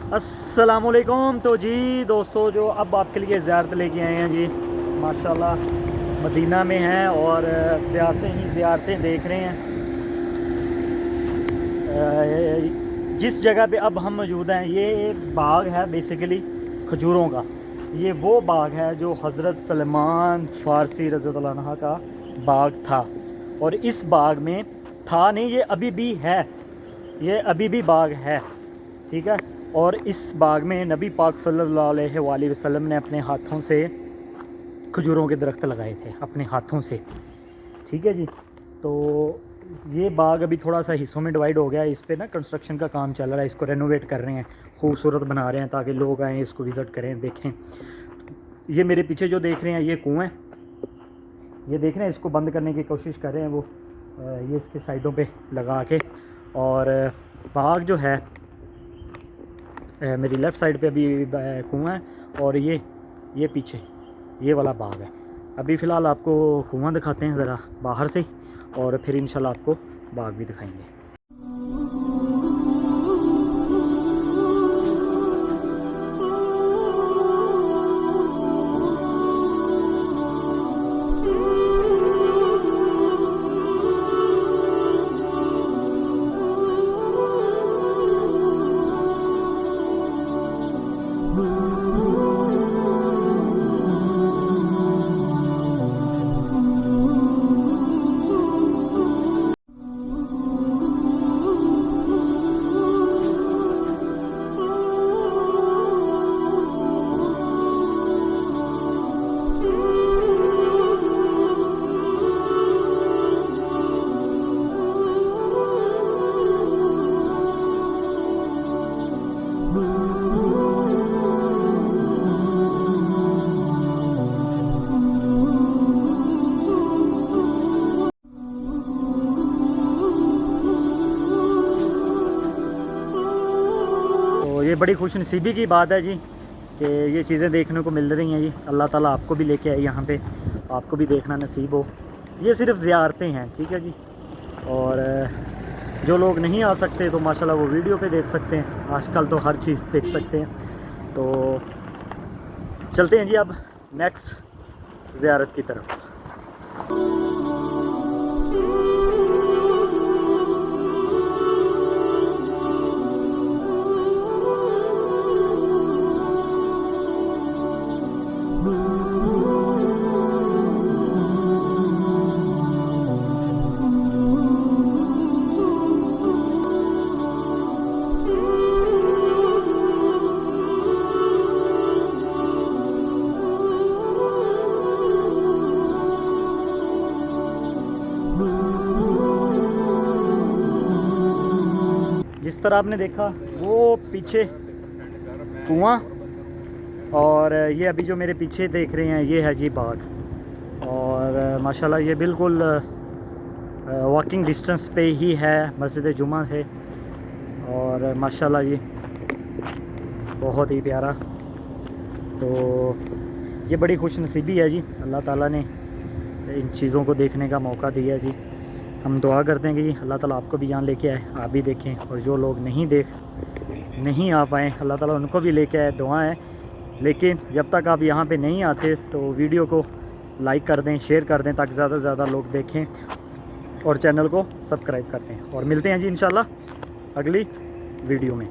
अस्सलामुअलैकुम। तो जी दोस्तों, जो अब आपके लिए ज़ियारत लेके आए हैं जी, माशाल्लाह मदीना में हैं और ज़ियारतें ही ज़ियारतें देख रहे हैं। जिस जगह पे अब हम मौजूद हैं, ये एक बाग है बेसिकली खजूरों का। ये वो बाग है जो हज़रत सलमान फ़ारसी रज़ियल्लाहु अन्हु का बाग था। और इस बाग में था नहीं, ये अभी भी है, ये अभी भी बाग है, ठीक है। और इस बाग में नबी पाक सल्लल्लाहु अलैहि वसल्लम ने अपने हाथों से खजूरों के दरख्त लगाए थे, अपने हाथों से, ठीक है जी। तो ये बाग अभी थोड़ा सा हिस्सों में डिवाइड हो गया है। इस पे ना कंस्ट्रक्शन का काम चल रहा है, इसको रेनोवेट कर रहे हैं, खूबसूरत बना रहे हैं ताकि लोग आएँ, इसको विज़िट करें, देखें। ये मेरे पीछे जो देख रहे हैं ये कुआं है, ये देख रहे हैं, इसको बंद करने की कोशिश कर रहे हैं वो, ये इसके साइडों पे लगा के। और बाग जो है, मेरी लेफ़्ट साइड पे अभी कुआं है, और ये पीछे ये वाला बाग है। अभी फ़िलहाल आपको कुआं दिखाते हैं ज़रा बाहर से, और फिर इंशाल्लाह आपको बाग भी दिखाएंगे। तो ये बड़ी खुशनसीबी की बात है जी कि ये चीज़ें देखने को मिल रही हैं जी। अल्लाह ताला आपको भी लेके आए यहाँ पे, आपको भी देखना नसीब हो। ये सिर्फ ज़ियारतें हैं, ठीक है जी। और जो लोग नहीं आ सकते तो माशाल्लाह वो वीडियो पे देख सकते हैं, आजकल तो हर चीज़ देख सकते हैं। तो चलते हैं जी अब नेक्स्ट ज़ियारत की तरफ। जिस तरह आपने देखा वो पीछे कुआं, और ये अभी जो मेरे पीछे देख रहे हैं ये है जी बाग। और माशाल्लाह ये बिल्कुल वॉकिंग डिस्टेंस पे ही है मस्जिद जुमा से। और माशाल्लाह ये बहुत ही प्यारा। तो ये बड़ी खुशनसीबी है जी, अल्लाह ताला ने इन चीज़ों को देखने का मौका दिया जी। हम दुआ करते हैं कि अल्लाह ताला आपको भी यहाँ लेके आए, आप भी देखें। और जो लोग नहीं आ पाए, अल्लाह ताला उनको भी लेके आए, दुआ है। लेकिन जब तक आप यहाँ पे नहीं आते तो वीडियो को लाइक कर दें, शेयर कर दें, ताकि ज़्यादा से ज़्यादा लोग देखें, और चैनल को सब्सक्राइब कर दें। और मिलते हैं जी इंशाल्लाह अगली वीडियो में।